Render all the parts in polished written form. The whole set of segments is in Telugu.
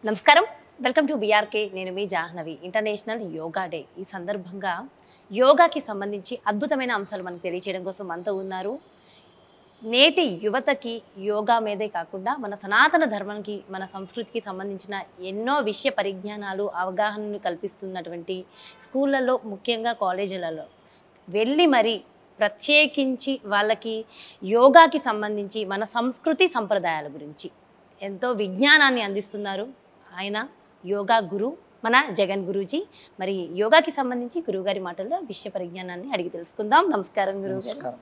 నమస్కారం. Welcome to BRK. నేను మీ జాహ్నవి. ఇంటర్నేషనల్ యోగా డే ఈ సందర్భంగా యోగాకి సంబంధించి అద్భుతమైన అంశాలు మనకు తెలియచేయడం కోసం మనతో ఉన్నారు. నేటి యువతకి యోగా మీదే కాకుండా మన సనాతన ధర్మానికి, మన సంస్కృతికి సంబంధించిన ఎన్నో విషయ పరిజ్ఞానాలు, అవగాహనను కల్పిస్తున్నటువంటి స్కూళ్ళల్లో, ముఖ్యంగా కాలేజీలలో వెళ్ళి మరి ప్రత్యేకించి వాళ్ళకి యోగాకి సంబంధించి మన సంస్కృతి సంప్రదాయాల గురించి ఎంతో విజ్ఞానాన్ని అందిస్తున్నారు. ఆయన యోగా గురు మన జగన్ గురూజీ. మరి యోగాకి సంబంధించి గురువుగారి మాటల్లో విషయ పరిజ్ఞానాన్ని అడిగి తెలుసుకుందాం. నమస్కారం గురువుగారు.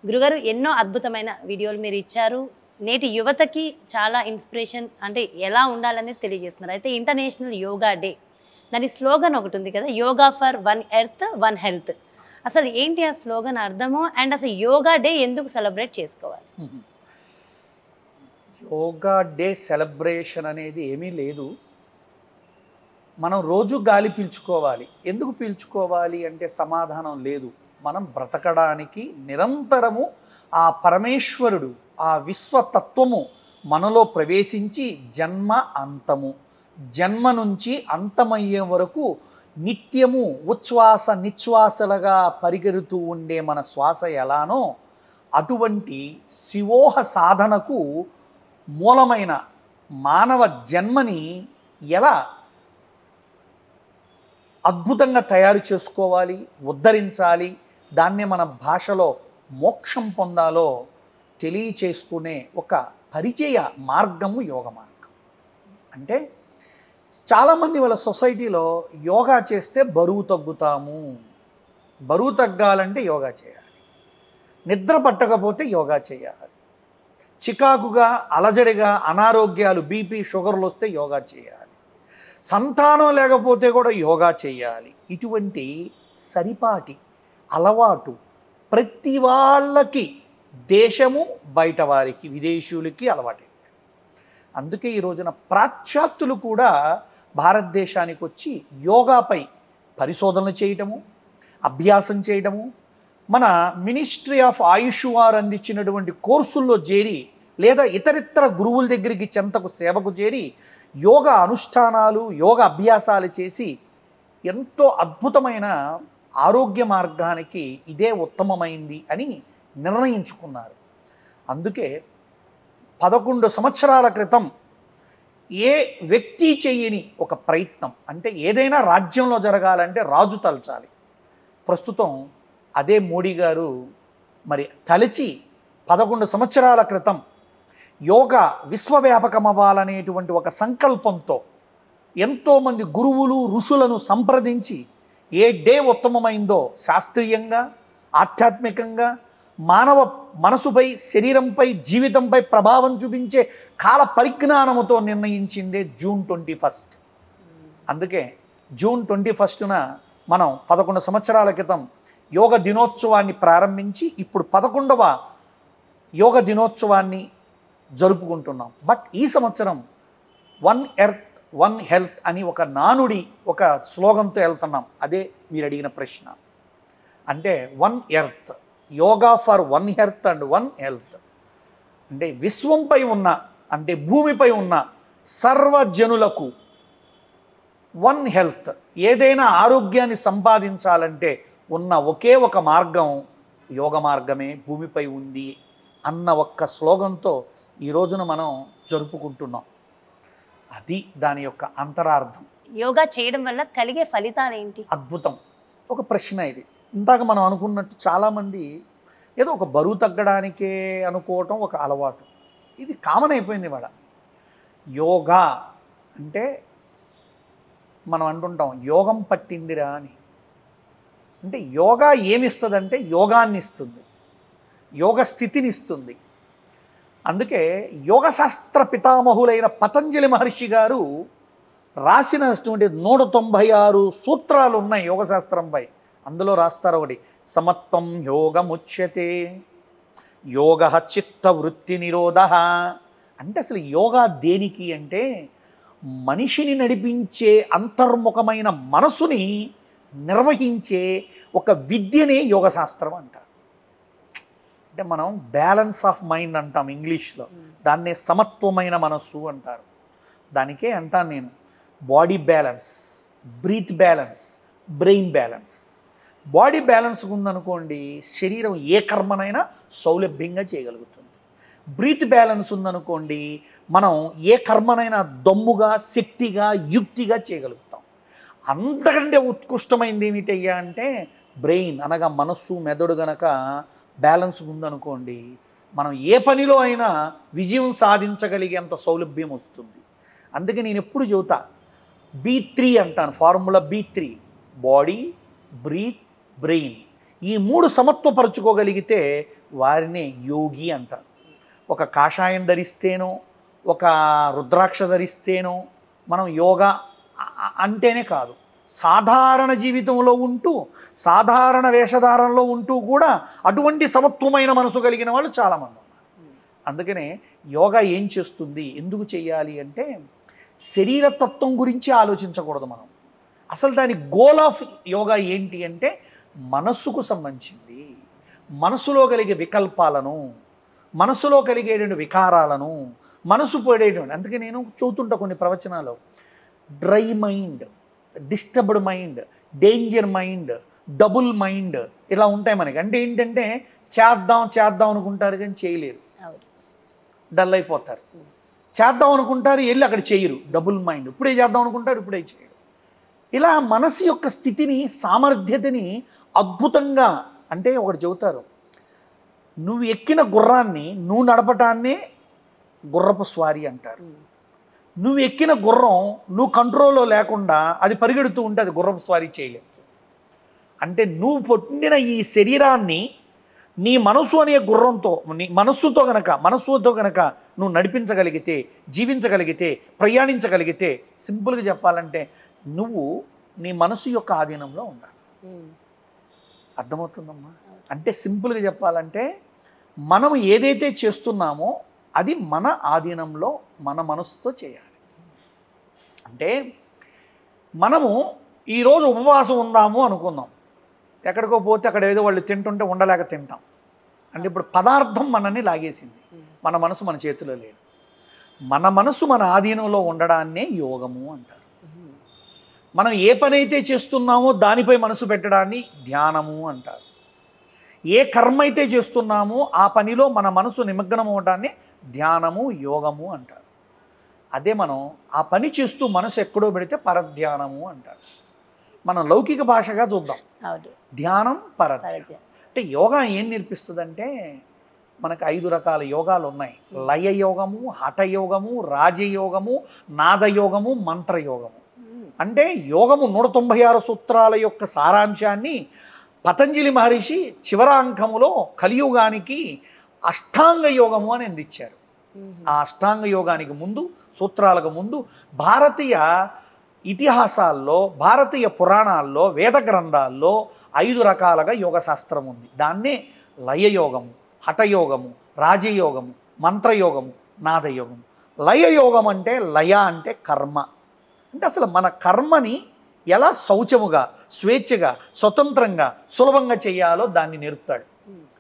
గురుగారు, ఎన్నో అద్భుతమైన వీడియోలు మీరు ఇచ్చారు. నేటి యువతకి చాలా ఇన్స్పిరేషన్, అంటే ఎలా ఉండాలనేది తెలియజేస్తున్నారు. అయితే ఇంటర్నేషనల్ యోగా డే, దాని స్లోగన్ ఒకటి ఉంది కదా, yoga for one earth one health. అసలు ఏంటి ఆ స్లోగన్ అర్థము, అండ్ అసలు యోగా డే ఎందుకు సెలబ్రేట్ చేసుకోవాలి? యోగా డే సెలబ్రేషన్ అనేది ఏమీ లేదు. మనం రోజు గాలి పీల్చుకోవాలి. ఎందుకు పీల్చుకోవాలి అంటే సమాధానం లేదు. మనం బ్రతకడానికి నిరంతరము ఆ పరమేశ్వరుడు, ఆ విశ్వతత్వము మనలో ప్రవేశించి జన్మ అంతము, జన్మ నుంచి అంతమయ్యే వరకు నిత్యము ఉచ్ఛ్వాస నిశ్వాసలుగా పరిగెడుతూ ఉండే మన శ్వాస ఎలానో అటువంటి శివోహ సాధనకు మూలమైన మానవ జన్మని ఎలా అద్భుతంగా తయారు చేసుకోవాలి, ఉద్ధరించాలి, దాన్నే మన భాషలో మోక్షం పొందాలో తెలియచేసుకునే ఒక పరిచయ మార్గము యోగ మార్గం. అంటే చాలామంది వాళ్ళ సొసైటీలో యోగా చేస్తే బరువు తగ్గుతాము, బరువు తగ్గాలంటే యోగా చేయాలి, నిద్ర పట్టకపోతే యోగా చేయాలి, చికాకుగా అలజడిగా అనారోగ్యాలు బీపీ షుగర్లు వస్తే యోగా చేయాలి, సంతానం లేకపోతే కూడా యోగా చేయాలి. ఇటువంటి సరిపాటి అలవాటు ప్రతి వాళ్ళకి, దేశము బయట వారికి, విదేశీయులకి అలవాటు. అందుకే ఈ రోజున పాశ్చాత్యులు కూడా భారతదేశానికి వచ్చి యోగాపై పరిశోధనలు చేయటము, అభ్యాసం చేయటము, మన మినిస్ట్రీ ఆఫ్ ఆయుష్ వారు అందించినటువంటి కోర్సుల్లో చేరి లేదా ఇతరితర గురువుల దగ్గరికి చెంతకు సేవకు చేరి యోగా అనుష్ఠానాలు, యోగా అభ్యాసాలు చేసి ఎంతో అద్భుతమైన ఆరోగ్య మార్గానికి ఇదే ఉత్తమమైంది అని నిర్ణయించుకున్నారు. అందుకే 11 సంవత్సరాల క్రితం ఏ వ్యక్తి చేయని ఒక ప్రయత్నం, అంటే ఏదైనా రాజ్యంలో జరగాలంటే రాజు తలచాలి. ప్రస్తుతం అదే మోడీ గారు మరి తలచి 11 సంవత్సరాల క్రితం యోగా విశ్వవ్యాపకం అవ్వాలనేటువంటి ఒక సంకల్పంతో ఎంతోమంది గురువులు ఋషులను సంప్రదించి ఏ డే ఉత్తమమైందో శాస్త్రీయంగా, ఆధ్యాత్మికంగా, మానవ మనసుపై, శరీరంపై, జీవితంపై ప్రభావం చూపించే కాల పరిజ్ఞానముతో నిర్ణయించిందే జూన్ 21. అందుకే జూన్ 21న మనం 11 సంవత్సరాల క్రితం యోగ దినోత్సవాన్ని ప్రారంభించి ఇప్పుడు 11వ యోగ దినోత్సవాన్ని జరుపుకుంటున్నాం. బట్ ఈ సంవత్సరం వన్ ఎర్త్ వన్ హెల్త్ అని ఒక నానుడి, ఒక స్లోగన్తో వెళ్తున్నాం. అదే మీరు అడిగిన ప్రశ్న. అంటే one earth, yoga for one earth and one health. అంటే విశ్వంపై ఉన్న, అంటే భూమిపై ఉన్న సర్వజనులకు వన్ హెల్త్, ఏదైనా ఆరోగ్యాన్ని సంపాదించాలంటే ఉన్న ఒకే ఒక మార్గం యోగ మార్గమే భూమిపై ఉంది అన్న ఒక్క స్లోగన్తో ఈ రోజున మనం జరుపుకుంటున్నాం. అది దాని యొక్క అంతరార్థం. యోగా చేయడం వల్ల కలిగే ఫలితాలు ఏంటి? అద్భుతం. ఒక ప్రశ్న ఇది. ఇందాక మనం అనుకున్నట్టు చాలామంది ఏదో ఒక బరువు తగ్గడానికే అనుకోవటం ఒక అలవాటు. ఇది కామన్ అయిపోయింది ఇవాళ. యోగా అంటే మనం అంటుంటాం యోగం పట్టిందిరా అని. అంటే యోగా ఏమిస్తుందంటే యోగాన్ని ఇస్తుంది, యోగ స్థితిని ఇస్తుంది. అందుకే యోగశాస్త్ర పితామహులైన పతంజలి మహర్షి గారు రాసినటువంటి 196 సూత్రాలు ఉన్నాయి యోగశాస్త్రంపై. అందులో రాస్తారు ఒకటి, సమత్వం యోగముచ్యతే, యోగ చిత్త వృత్తి నిరోధ. అంటే అసలు యోగా దేనికి అంటే మనిషిని నడిపించే అంతర్ముఖమైన మనసుని నిర్వహించే ఒక విద్యనే యోగశాస్త్రం అంటారు. అంటే మనం బ్యాలెన్స్ ఆఫ్ మైండ్ అంటాం ఇంగ్లీష్లో, దాన్నే సమత్వమైన మనస్సు అంటారు. దానికే అంటాను నేను body balance, breath balance, brain balance. Body balance ఉందనుకోండి, శరీరం ఏ కర్మనైనా సౌలభ్యంగా చేయగలుగుతుంది. బ్రీత్ బ్యాలెన్స్ ఉందనుకోండి, మనం ఏ కర్మనైనా దమ్ముగా, శక్తిగా, యుక్తిగా చేయగలుగుతాం. అంతకంటే ఉత్కృష్టమైంది ఏమిటయ్యా అంటే బ్రెయిన్ అనగా మనస్సు, మెదడు గనక బ్యాలెన్స్ ఉందనుకోండి, మనం ఏ పనిలో అయినా విజయం సాధించగలిగేంత సౌలభ్యం వస్తుంది. అందుకే నేను ఎప్పుడు చెబుతా B3 అంటాను, formula B3: body, breath, brain. ఈ 3 సమత్వపరచుకోగలిగితే వారినే యోగి అంటారు. ఒక కాషాయం ధరిస్తేనో, ఒక రుద్రాక్ష ధరిస్తేనో మనం యోగా అంటేనే కాదు, సాధారణ జీవితంలో ఉంటూ, సాధారణ వేషధారణలో ఉంటూ కూడా అటువంటి సమత్వమైన మనసు కలిగిన వాళ్ళు చాలామంది ఉన్నారు. అందుకనే యోగా ఏం చేస్తుంది, ఎందుకు చేయాలి అంటే శరీరతత్వం గురించి ఆలోచించకూడదు మనం. అసలు దాని గోల్ ఆఫ్ యోగా ఏంటి అంటే మనస్సుకు సంబంధించింది. మనసులో కలిగే వికల్పాలను, మనసులో కలిగేటువంటి వికారాలను, మనసు పడేటువంటి, అందుకే నేను చూస్తుంటా కొన్ని ప్రవచనాలు, dry mind, disturbed mind, danger mind, double mind, ఇలా ఉంటాయి మనకి. అంటే ఏంటంటే చేద్దాం చేద్దాం అనుకుంటారు కానీ చేయలేరు, డల్ అయిపోతారు. చేద్దాం అనుకుంటారు, వెళ్ళి అక్కడ చేయరు, డబుల్ మైండ్. ఇప్పుడే చేద్దాం అనుకుంటారు, ఇప్పుడే చేయరు. ఇలా మనసు యొక్క స్థితిని, సామర్థ్యతని అద్భుతంగా, అంటే ఒకటి చెబుతారు, నువ్వు ఎక్కిన గుర్రాన్ని నువ్వు నడపటాన్నే గుర్రపు స్వారీ అంటారు. నువ్వు ఎక్కిన గుర్రం నువ్వు కంట్రోల్లో లేకుండా అది పరిగెడుతూ ఉంటే అది గుర్రపు స్వారీ చేయలేదు. అంటే నువ్వు పొందిన ఈ శరీరాన్ని నీ మనసు అనే గుర్రంతో, నీ మనస్సుతో గనక నువ్వు నడిపించగలిగితే, జీవించగలిగితే, ప్రయాణించగలిగితే, సింపుల్గా చెప్పాలంటే నువ్వు నీ మనసు యొక్క ఆధీనంలో ఉండాలి. అర్థమవుతుందమ్మా? అంటే సింపుల్గా చెప్పాలంటే మనం ఏదైతే చేస్తున్నామో అది మన ఆధీనంలో, మన మనసుతో చేయాలి. అంటే మనము ఈరోజు ఉపవాసం ఉందాము అనుకుందాం, ఎక్కడికో పోతే అక్కడ ఏదో వాళ్ళు తింటుంటే ఉండలేక తింటాం. అంటే ఇప్పుడు పదార్థం మనల్ని లాగేసింది, మన మనసు మన చేతిలో లేదు. మన మనసు మన ఆధీనంలో ఉండడాన్నే యోగము అంటారు. మనం ఏ పని అయితే చేస్తున్నామో దానిపై మనసు పెట్టడాన్ని ధ్యానము అంటారు. ఏ కర్మ అయితే చేస్తున్నామో ఆ పనిలో మన మనసు నిమగ్నం అవడాన్ని ధ్యానము, యోగము అంటారు. అదే మనం ఆ పని చేస్తూ మనసు ఎక్కడో పెడితే పరధ్యానము అంటారు. మనం లౌకిక భాషగా చూద్దాం, ధ్యానం, పరధ్యానం. అంటే యోగా ఏం నేర్పిస్తుందంటే మనకు 5 రకాల యోగాలు ఉన్నాయి. లయ యోగము, హఠయోగము, రాజయోగము, నాదయోగము, మంత్రయోగము. అంటే యోగము 196 సూత్రాల యొక్క సారాంశాన్ని పతంజలి మహర్షి చివరాంకములో కలియుగానికి అష్టాంగ యోగము అని అందించారు. ఆ అష్టాంగ యోగానికి ముందు, సూత్రాలకు ముందు భారతీయ ఇతిహాసాల్లో, భారతీయ పురాణాల్లో, వేద గ్రంథాల్లో 5 రకాలుగా యోగ శాస్త్రం ఉంది. దాన్నే లయయోగము, హఠయోగము, రాజయోగము, మంత్రయోగము, నాదయోగము. లయయోగం అంటే లయ అంటే కర్మ. అంటే అసలు మన కర్మని ఎలా శౌచముగా, స్వేచ్ఛగా, స్వతంత్రంగా, సులభంగా చేయాలో దాన్ని నేర్పుతాడు.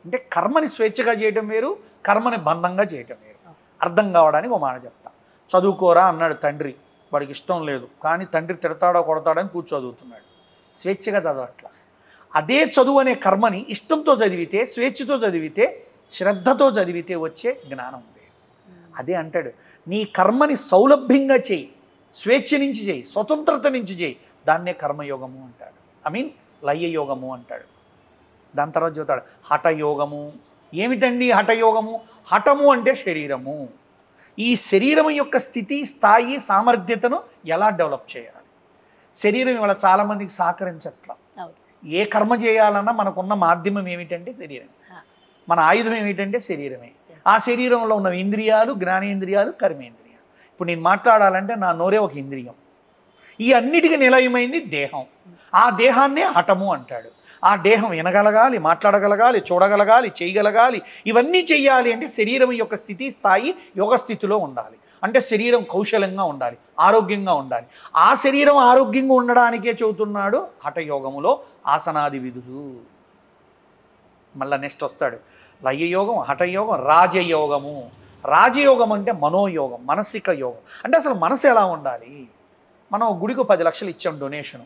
అంటే కర్మని స్వేచ్ఛగా చేయటం వేరు, కర్మని బంధంగా చేయటం వేరు. అర్థం కావడానికి ఒక మాట చెప్తా. చదువుకోరా అన్నాడు తండ్రి, వాడికి ఇష్టం లేదు, కానీ తండ్రి తిడతాడో కొడతాడని చదువుతున్నాడు, స్వేచ్ఛగా చదవట్లా. అదే చదువు అనే కర్మని ఇష్టంతో చదివితే, స్వేచ్ఛతో చదివితే, శ్రద్ధతో చదివితే వచ్చే జ్ఞానం వేరు. అదే అంటాడు, నీ కర్మని సౌలభ్యంగా చేయి, స్వేచ్ఛ నుంచి చేయి, స్వతంత్రత నుంచి చేయి, దాన్నే కర్మయోగము అంటాడు. లయయోగము అంటాడు. దాని తర్వాత చెబుతాడు హఠయోగము. ఏమిటండి హఠయోగము? హఠము అంటే శరీరము. ఈ శరీరం యొక్క స్థితి, స్థాయి, సామర్థ్యతను ఎలా డెవలప్ చేయాలి? శరీరం ఇవాళ చాలామందికి సహకరించట్లా. ఏ కర్మ చేయాలన్నా మనకున్న మాధ్యమం ఏమిటంటే శరీరం. మన ఆయుధం ఏమిటంటే శరీరమే. ఆ శరీరంలో ఉన్న ఇంద్రియాలు, జ్ఞానేంద్రియాలు, కర్మేంద్రియాలు. ఇప్పుడు నేను మాట్లాడాలంటే నా నోరే ఒక ఇంద్రియం. ఈ అన్నిటికీ నిలయమైంది దేహం. ఆ దేహాన్నే హఠము అంటాడు. ఆ దేహం వినగలగాలి, మాట్లాడగలగాలి, చూడగలగాలి, చేయగలగాలి. ఇవన్నీ చెయ్యాలి అంటే శరీరం యొక్క స్థితి, స్థాయి యోగ స్థితిలో ఉండాలి. అంటే శరీరం కౌశలంగా ఉండాలి, ఆరోగ్యంగా ఉండాలి. ఆ శరీరం ఆరోగ్యంగా ఉండడానికే చెబుతున్నాడు హఠయోగములో ఆసనాది విధులు. మళ్ళీ నెక్స్ట్ వస్తాడు లయయోగం, హఠయోగం, రాజయోగము. రాజయోగం అంటే మనోయోగం, మానసిక యోగం. అంటే అసలు మనసు ఎలా ఉండాలి? మనం గుడికి 10 లక్షలు ఇచ్చాం డొనేషన్,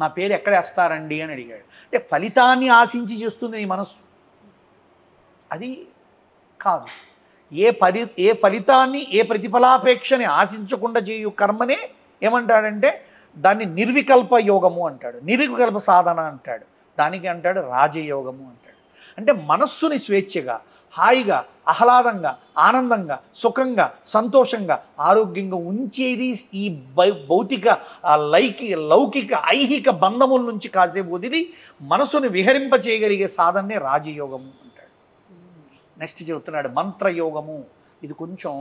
నా పేరు ఎక్కడ వేస్తారండి అని అడిగాడు. అంటే ఫలితాన్ని ఆశించి చేస్తుంది నీ మనస్సు, అది కాదు. ఏ ఫలితాన్ని, ఏ ప్రతిఫలాపేక్షని ఆశించకుండా చేయు కర్మనే ఏమంటాడంటే దాన్ని నిర్వికల్ప యోగము అంటాడు, నిర్వికల్ప సాధన అంటాడు, దానికి అంటాడు రాజయోగము అంటాడు. అంటే మనస్సుని స్వేచ్ఛగా, హాయిగా, ఆహ్లాదంగా, ఆనందంగా, సుఖంగా, సంతోషంగా, ఆరోగ్యంగా ఉంచేది ఈ భౌతిక లౌకిక ఐహిక బంధముల నుంచి కాసేపు వదిలి మనసును విహరింప చేయగలిగే సాధనే రాజయోగము అంటాడు. నెక్స్ట్ చెబుతున్నాడు మంత్రయోగము. ఇది కొంచెం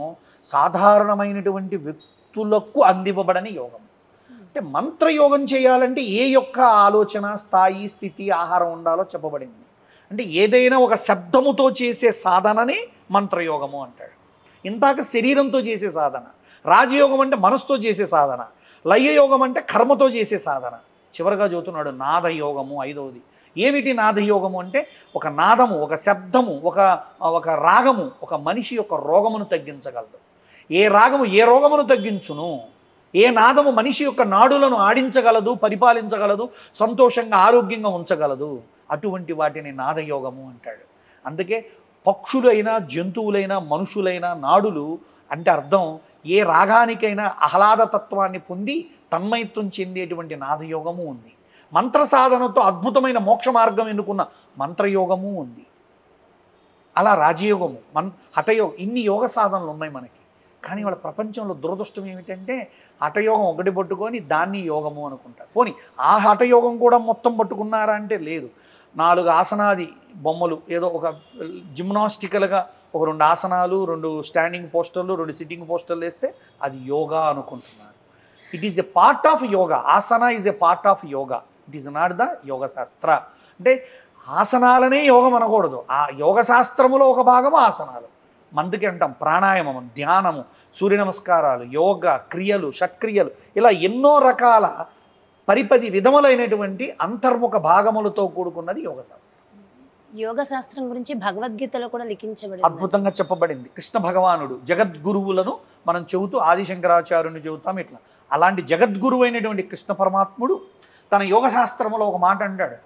సాధారణమైనటువంటి వ్యక్తులకు అందివ్వబడని యోగం. అంటే మంత్రయోగం చేయాలంటే ఏ యొక్క ఆలోచన, స్థాయి, స్థితి, ఆహారం ఉండాలో చెప్పబడింది. అంటే ఏదైనా ఒక శబ్దముతో చేసే సాధనని మంత్రయోగము అంటాడు. ఇందాక శరీరంతో చేసే సాధన. రాజయోగం అంటే మనసుతో చేసే సాధన. లయయోగం అంటే కర్మతో చేసే సాధన. చివరిగా చెబుతున్నాడు నాదయోగము, 5వది. ఏమిటి నాదయోగము అంటే ఒక నాదము, ఒక శబ్దము, ఒక రాగము ఒక మనిషి యొక్క రోగమును తగ్గించగలదు. ఏ రాగము ఏ రోగమును తగ్గించును, ఏ నాదము మనిషి యొక్క నాడులను ఆడించగలదు, పరిపాలించగలదు, సంతోషంగా ఆరోగ్యంగా ఉంచగలదు, అటువంటి వాటిని నాదయోగము అంటాడు. అందుకే పక్షులైనా, జంతువులైనా, మనుషులైనా నాడులు అంటే అర్థం ఏ రాగానికైనా ఆహ్లాదతత్వాన్ని పొంది తన్మయత్వం చెందేటువంటి నాదయోగము ఉంది. మంత్ర సాధనతో అద్భుతమైన మోక్ష మార్గం ఎన్నుకున్న మంత్రయోగము ఉంది. అలా రాజయోగము, హఠయోగం, ఇన్ని యోగ సాధనలు ఉన్నాయి మనకి. కానీ వాళ్ళ ప్రపంచంలో దురదృష్టం ఏమిటంటే హఠయోగం ఒకటి పట్టుకొని దాన్ని యోగము అనుకుంటారు. పోనీ ఆ హఠయోగం కూడా మొత్తం పట్టుకున్నారా అంటే లేదు. 4 ఆసనాది బొమ్మలు, ఏదో ఒక జిమ్నాస్టికల్గా ఒక 2 ఆసనాలు, 2 స్టాండింగ్ పోస్టర్లు, 2 సిట్టింగ్ పోస్టర్లు వేస్తే అది యోగా అనుకుంటున్నారు. It is a part of yoga. Asana is a part of yoga, it is not the yoga shastra. అంటే ఆసనాలనే యోగం అనకూడదు, ఆ యోగ శాస్త్రములో ఒక భాగము ఆసనాలు. మందుకి అంటాం ప్రాణాయామం, ధ్యానము, సూర్య నమస్కారాలు, యోగ క్రియలు, షట్క్రియలు, ఇలా ఎన్నో రకాల 10 విధములైనటువంటి అంతర్ముఖ భాగములతో కూడుకున్నది యోగ శాస్త్రం. యోగ శాస్త్రం గురించి భగవద్గీతలో కూడా లిఖించబడింది, అద్భుతంగా చెప్పబడింది. కృష్ణ భగవానుడు జగద్గురువులను మనం చెబుతూ ఆదిశంకరాచార్యుని చెబుతాం. ఇట్లా అలాంటి జగద్గురువు అయినటువంటి కృష్ణ పరమాత్ముడు తన యోగ శాస్త్రంలో ఒక మాట అంటాడు,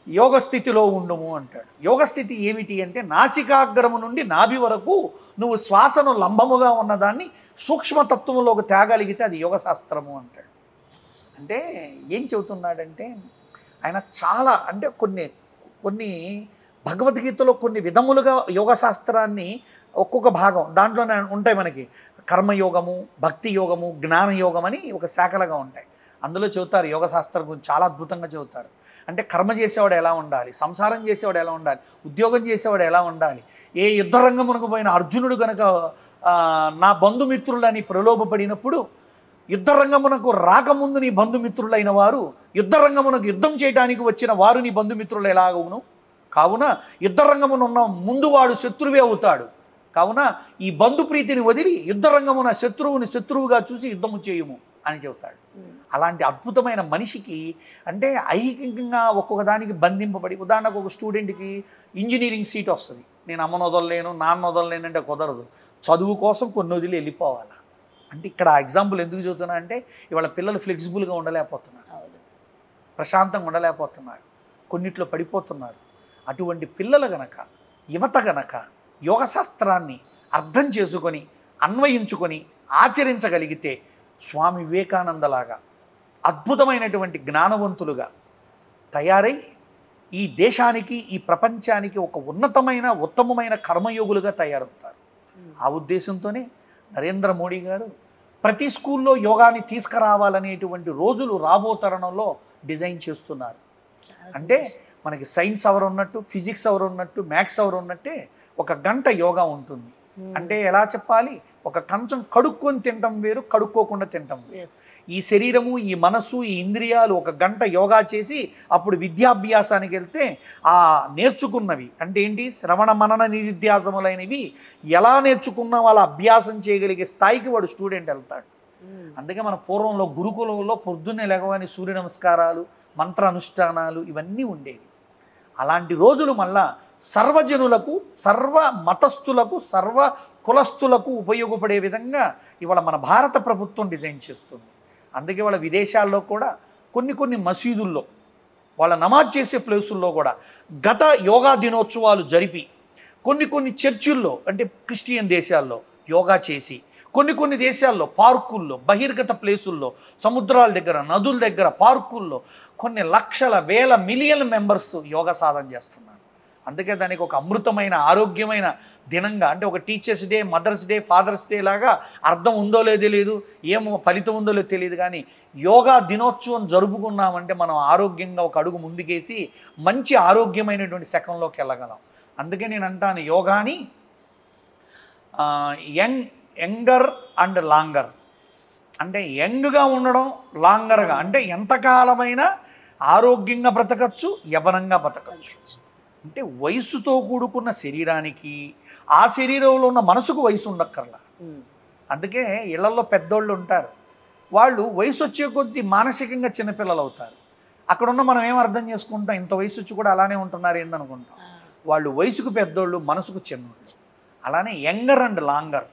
యోగ స్థితిలో ఉండుము అంటాడు. యోగ స్థితి ఏమిటి అంటే నాసికాగ్రము నుండి నాభి వరకు నువ్వు శ్వాసను లంబముగా ఉన్నదాన్ని సూక్ష్మతత్వంలోకి తేగలిగితే అది యోగ శాస్త్రము అంటాడు. అంటే ఏం చెబుతున్నాడంటే ఆయన చాలా అంటే కొన్ని భగవద్గీతలో కొన్ని విధములుగా యోగ శాస్త్రాన్ని ఒక్కొక్క భాగం దాంట్లోనే ఉంటాయి. మనకి కర్మయోగము, భక్తి యోగము, జ్ఞానయోగం అని ఒక శాఖలుగా ఉంటాయి. అందులో చెబుతారు యోగ శాస్త్రం గురించి చాలా అద్భుతంగా చెబుతారు. అంటే కర్మ చేసేవాడు ఎలా ఉండాలి, సంసారం చేసేవాడు ఎలా ఉండాలి, ఉద్యోగం చేసేవాడు ఎలా ఉండాలి. ఏ యుద్ధరంగమునకు పోయిన అర్జునుడు కనుక నా బంధుమిత్రులని ప్రలోభపడినప్పుడు యుద్ధరంగమునకు రాకముందు నీ బంధుమిత్రులైన వారు యుద్ధరంగమునకు యుద్ధం చేయడానికి వచ్చిన వారు నీ బంధుమిత్రులు ఎలాగవును, కావున యుద్ధరంగమున ఉన్న ముందు వాడు శత్రువే అవుతాడు. కావున ఈ బంధుప్రీతిని వదిలి యుద్ధరంగమున శత్రువుని శత్రువుగా చూసి యుద్ధము చేయుము అని చెబుతాడు. అలాంటి అద్భుతమైన మనిషికి అంటే ఐహికంగా ఒక్కొక్క దానికి బంధింపబడి, ఉదాహరణకు ఒక స్టూడెంట్కి ఇంజనీరింగ్ సీట్ వస్తుంది, నేను అమ్మను వదలలేను, నాన్న వదలలేను అంటే కుదరదు. చదువు కోసం కొన్ని వదిలి వెళ్ళిపోవాలి. అంటే ఇక్కడ ఎగ్జాంపుల్ ఎందుకు చెబుతున్నా అంటే ఇవాళ పిల్లలు ఫ్లెక్సిబుల్గా ఉండలేకపోతున్నారు, ప్రశాంతంగా ఉండలేకపోతున్నారు, కొన్నిట్లో పడిపోతున్నారు. అటువంటి పిల్లలు గనక, యువత గనక యోగశాస్త్రాన్ని అర్థం చేసుకొని అన్వయించుకొని ఆచరించగలిగితే స్వామి వివేకానందలాగా అద్భుతమైనటువంటి జ్ఞానవంతులుగా తయారై ఈ దేశానికి, ఈ ప్రపంచానికి ఒక ఉత్తమమైన కర్మయోగులుగా తయారవుతారు. ఆ ఉద్దేశంతోనే నరేంద్ర మోడీ గారు ప్రతి స్కూల్లో యోగాని తీసుకురావాలనేటువంటి రోజులు రాబో తరుణంలో డిజైన్ చేస్తున్నారు. అంటే మనకి సైన్స్ అవర్ ఉన్నట్టు, ఫిజిక్స్ అవర్ ఉన్నట్టు, మ్యాథ్స్ అవర్ ఉన్నట్టే 1 గంట యోగా ఉంటుంది. అంటే ఎలా చెప్పాలి, ఒక కంచం కడుక్కొని తినటం వేరు, కడుక్కోకుండా తినటం వేరు. ఈ శరీరము, ఈ మనస్సు, ఈ ఇంద్రియాలు 1 గంట యోగా చేసి అప్పుడు విద్యాభ్యాసానికి వెళ్తే ఆ నేర్చుకున్నవి అంటే ఏంటి, శ్రవణ మనన నిధిధ్యాసములైనవి ఎలా నేర్చుకున్నా వాళ్ళ అభ్యాసం చేయగలిగే స్థాయికి వాడు స్టూడెంట్ వెళ్తాడు. అందుకే మన పూర్వంలో గురుకులంలో పొద్దున్నే లేవగానే సూర్య నమస్కారాలు, మంత్ర అనుష్ఠానాలు ఇవన్నీ ఉండేవి. అలాంటి రోజులు మళ్ళా సర్వజనులకు, సర్వ మతస్థులకు, సర్వ కులస్తులకు ఉపయోగపడే విధంగా ఇవాళ మన భారత ప్రభుత్వం డిజైన్ చేస్తుంది. అందుకే వాళ్ళ విదేశాల్లో కూడా కొన్ని మసీదుల్లో వాళ్ళ నమాజ్ చేసే ప్లేసుల్లో కూడా గత యోగా దినోత్సవాలు జరిపి కొన్ని చర్చిల్లో అంటే క్రిస్టియన్ దేశాల్లో యోగా చేసి కొన్ని దేశాల్లో పార్కుల్లో బహిర్గత ప్లేసుల్లో సముద్రాల దగ్గర నదుల దగ్గర పార్కుల్లో కొన్ని లక్షల వేల మిలియన్ మెంబర్స్ యోగా సాధన చేస్తున్నారు. అందుకే దానికి ఒక అమృతమైన ఆరోగ్యమైన దినంగా అంటే ఒక teachers day, mothers day, fathers day లాగా అర్థం ఉందో లేదో తెలియదు, ఏమో ఫలితం ఉందో లేదో తెలియదు, కానీ యోగా దినోత్సవం జరుపుకున్నామంటే మనం ఆరోగ్యంగా ఒక అడుగు ముందుకేసి మంచి ఆరోగ్యమైనటువంటి శకంలోకి వెళ్ళగలం. అందుకే నేను అంటాను యోగాని యంగర్ అండ్ లాంగర్, అంటే యంగ్గా ఉండడం, లాంగర్గా అంటే ఎంతకాలమైనా ఆరోగ్యంగా బ్రతకచ్చు, యవ్వనంగా బ్రతకచ్చు. అంటే వయసుతో కూడుకున్న శరీరానికి ఆ శరీరంలో ఉన్న మనసుకు వయసు ఉండక్కర్లా. అందుకే ఇళ్లలో పెద్దోళ్ళు ఉంటారు, వాళ్ళు వయసు వచ్చే కొద్దీ మానసికంగా చిన్నపిల్లలు అవుతారు. అక్కడున్న మనం ఏం అర్థం చేసుకుంటాం, ఇంత వయసు వచ్చి కూడా అలానే ఉంటున్నారు ఏందనుకుంటాం. వాళ్ళు వయసుకు పెద్దోళ్ళు, మనసుకు చిన్నోళ్ళు. అలానే యంగర్ అండ్ లాంగర్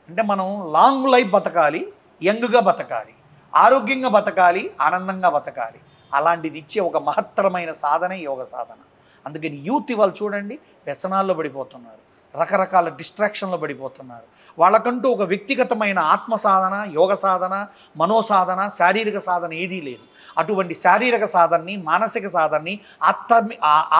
అంటే మనం లాంగ్ లైఫ్ బతకాలి, యంగ్గా బతకాలి, ఆరోగ్యంగా బతకాలి, ఆనందంగా బతకాలి. అలాంటిది ఇచ్చే ఒక మహత్తరమైన సాధనే యోగ సాధన. అందుకని యూత్ ఇవాళ చూడండి వ్యసనాల్లో పడిపోతున్నారు, రకరకాల డిస్ట్రాక్షన్లో పడిపోతున్నారు. వాళ్ళకంటూ ఒక వ్యక్తిగతమైన ఆత్మ సాధన, యోగ సాధన, మనోసాధన, శారీరక సాధన ఏదీ లేదు. అటువంటి శారీరక సాధనని, మానసిక సాధనని,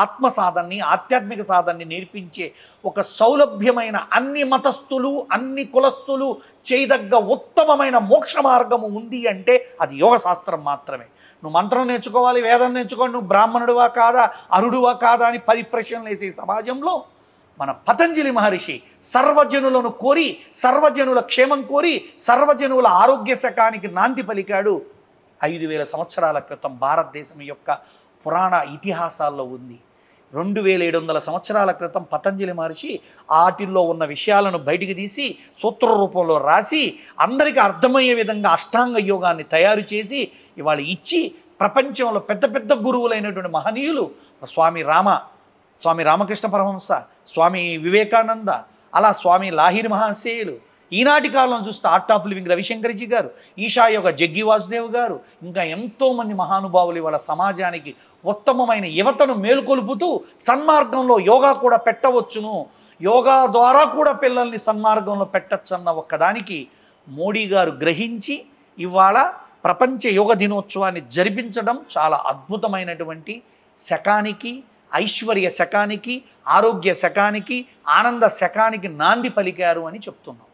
ఆత్మ సాధనని, ఆధ్యాత్మిక సాధనని నేర్పించే ఒక సౌలభ్యమైన అన్ని మతస్థులు, అన్ని కులస్థులు చేయదగ్గ ఉత్తమమైన మోక్ష మార్గము ఉంది అంటే అది యోగ శాస్త్రం మాత్రమే. నువ్వు మంత్రం నేర్చుకోవాలి, వేదం నేర్చుకోవాలి, నువ్వు బ్రాహ్మణుడివా కాదా, అరుడువా కాదా అని 10 ప్రశ్నలు వేసే సమాజంలో మన పతంజలి మహర్షి సర్వజనులను కోరి, సర్వజనుల క్షేమం కోరి, సర్వజనుల ఆరోగ్య శకానికి నాంది పలికాడు. 5000 సంవత్సరాల క్రితం భారతదేశం యొక్క పురాణ ఇతిహాసాల్లో ఉంది. 2700 సంవత్సరాల క్రితం పతంజలి మహర్షి వాటిల్లో ఉన్న విషయాలను బయటికి తీసి సూత్ర రూపంలో రాసి అందరికీ అర్థమయ్యే విధంగా అష్టాంగ యోగాన్ని తయారు చేసి ఇవాళ ఇచ్చి ప్రపంచంలో పెద్ద పెద్ద గురువులైనటువంటి మహనీయులు స్వామి రామకృష్ణ పరమహంస, స్వామి వివేకానంద, అలా స్వామి లాహిరి మహాశయులు, ఈనాటి కాలంలో చూస్తే ఆర్ట్ ఆఫ్ లివింగ్ రవిశంకర్జీ గారు, ఈషా యోగ జగ్గి వాసుదేవ్ గారు, ఇంకా ఎంతోమంది మహానుభావులు ఇవాళ సమాజానికి ఉత్తమమైన యువతను మేలుకొలుపుతూ సన్మార్గంలో యోగా కూడా పెట్టవచ్చును, యోగా ద్వారా కూడా పిల్లల్ని సన్మార్గంలో పెట్టచ్చన్న ఒక్కదానికి మోడీ గారు గ్రహించి ఇవాళ ప్రపంచ యోగ దినోత్సవాన్ని జరిపించడం చాలా అద్భుతమైనటువంటి శకానికి, ఐశ్వర్య శకానికి, ఆరోగ్య శకానికి, ఆనంద శకానికి నాంది పలికారు అని చెప్తున్నాం.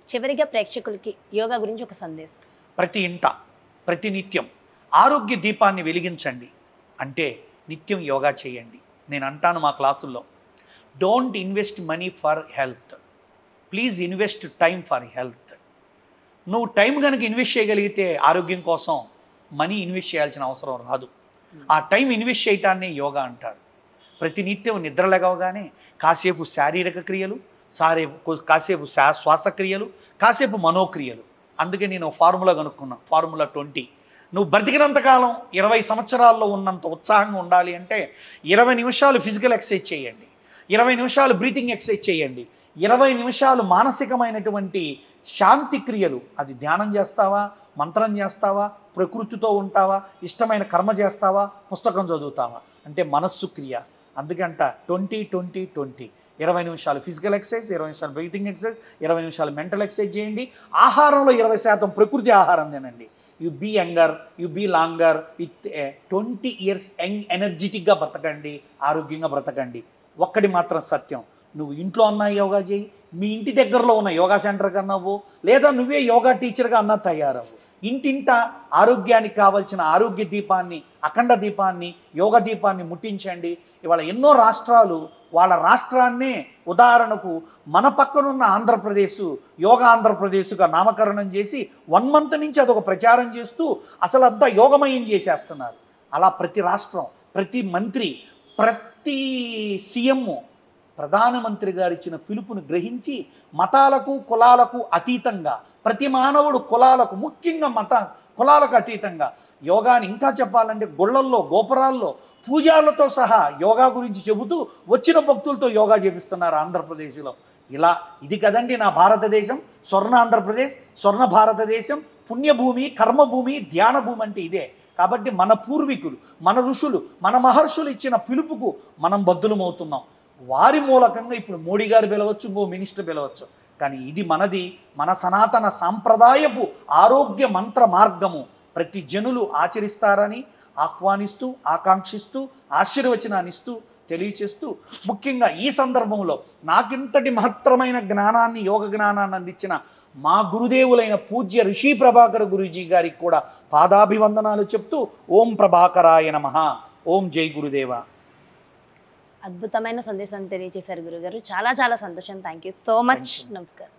చివరిగా ప్రేక్షకులకి యోగా గురించి ఒక సందేశం. ప్రతి ఇంట ప్రతి నిత్యం ఆరోగ్య దీపాన్ని వెలిగించండి, అంటే నిత్యం యోగా చేయండి. నేను అంటాను మా క్లాసుల్లో, don't invest money for health, please invest time for health. నువ్వు టైం కనుక ఇన్వెస్ట్ చేయగలిగితే ఆరోగ్యం కోసం మనీ ఇన్వెస్ట్ చేయాల్సిన అవసరం రాదు. ఆ టైం ఇన్వెస్ట్ చేయటాన్ని యోగా అంటారు. ప్రతినిత్యం నిద్ర లేవగానే కాసేపు శారీరక క్రియలు, కాసేపు శ్వాసక్రియలు, కాసేపు మనోక్రియలు. అందుకే నేను ఫార్ములా కనుక్కున్నా, ఫార్ములా 20. నువ్వు బ్రతికినంతకాలం 20 సంవత్సరాల్లో ఉన్నంత ఉత్సాహంగా ఉండాలి అంటే 20 నిమిషాలు ఫిజికల్ ఎక్సర్సైజ్ చేయండి, 20 నిమిషాలు బ్రీతింగ్ ఎక్సర్సైజ్ చేయండి, 20 నిమిషాలు మానసికమైనటువంటి శాంతి క్రియలు. అది ధ్యానం చేస్తావా, మంత్రం చేస్తావా, ప్రకృతితో ఉంటావా, ఇష్టమైన కర్మ చేస్తావా, పుస్తకం చదువుతావా, అంటే మనస్సు క్రియ. అందుకంట 20-20-20. 20 నిమిషాలు ఫిజికల్ ఎక్సర్సైజ్, 20 నిమిషాలు బ్రీతింగ్ ఎక్సర్సైజ్, 20 నిమిషాలు మెంటల్ ఎక్సర్సైజ్ చేయండి. ఆహారంలో 20% ప్రకృతి ఆహారం తినండి. You be younger, you be longer with 20 years young ఎనర్జెటిక్గా బ్రతకండి, ఆరోగ్యంగా బ్రతకండి. ఒక్కటి మాత్రం సత్యం, నువ్వు ఇంట్లో అన్నా యోగా చేయి, మీ ఇంటి దగ్గరలో ఉన్న యోగా సెంటర్కి అన్నావు, లేదా నువ్వే యోగా టీచర్గా అన్నా తయారవు. ఇంటింట ఆరోగ్యానికి కావాల్సిన ఆరోగ్య దీపాన్ని, అఖండ దీపాన్ని, యోగ దీపాన్ని ముట్టించండి. ఇవాళ ఎన్నో రాష్ట్రాలు వాళ్ళ రాష్ట్రాన్నే, ఉదాహరణకు మన పక్కనున్న ఆంధ్రప్రదేశ్ యోగా ఆంధ్రప్రదేశ్గా నామకరణం చేసి 1 మంత్ నుంచి అదొక ప్రచారం చేస్తూ అసలు అంతా యోగమయం చేసేస్తున్నారు. అలా ప్రతి రాష్ట్రం, ప్రతి మంత్రి, ప్రతి సీఎం ప్రధానమంత్రి గారు ఇచ్చిన పిలుపును గ్రహించి మతాలకు కులాలకు అతీతంగా, ప్రతి మానవుడు కులాలకు, ముఖ్యంగా కులాలకు అతీతంగా యోగాని, ఇంకా చెప్పాలంటే గుళ్ళల్లో, గోపురాల్లో పూజాలతో సహా యోగా గురించి చెబుతూ వచ్చిన భక్తులతో యోగా చేపిస్తున్నారు ఆంధ్రప్రదేశ్లో. ఇలా ఇది కదండి నా భారతదేశం, స్వర్ణ ఆంధ్రప్రదేశ్, స్వర్ణ భారతదేశం, పుణ్యభూమి, కర్మభూమి, ధ్యానభూమి అంటే ఇదే. కాబట్టి మన పూర్వీకులు, మన ఋషులు, మన మహర్షులు ఇచ్చిన పిలుపుకు మనం బద్దులమవుతున్నాం. వారి మూలకంగా ఇప్పుడు మోడీ గారు పిలవచ్చు, ఇంకో మినిస్టర్ పిలవచ్చు, కానీ ఇది మనది, మన సనాతన సాంప్రదాయపు ఆరోగ్య మంత్ర మార్గము ప్రతి జనులు ఆచరిస్తారని ఆహ్వానిస్తూ, ఆకాంక్షిస్తూ, ఆశీర్వచనాన్ని ఇస్తూ, తెలియచేస్తూ, ముఖ్యంగా ఈ సందర్భంలో నాకింతటి మహత్తరమైన జ్ఞానాన్ని, యోగ జ్ఞానాన్ని అందించిన మా గురుదేవులైన పూజ్య ఋషి ప్రభాకర గురూజీ గారికి కూడా పాదాభివందనాలు చెప్తూ ఓం ప్రభాకరాయ నమః, ఓం జై గురుదేవ. అద్భుతమైన సందేశం తెలియజేశారు గురుగారు. చాలా చాలా సంతోషం. Thank you so much. నమస్కారం.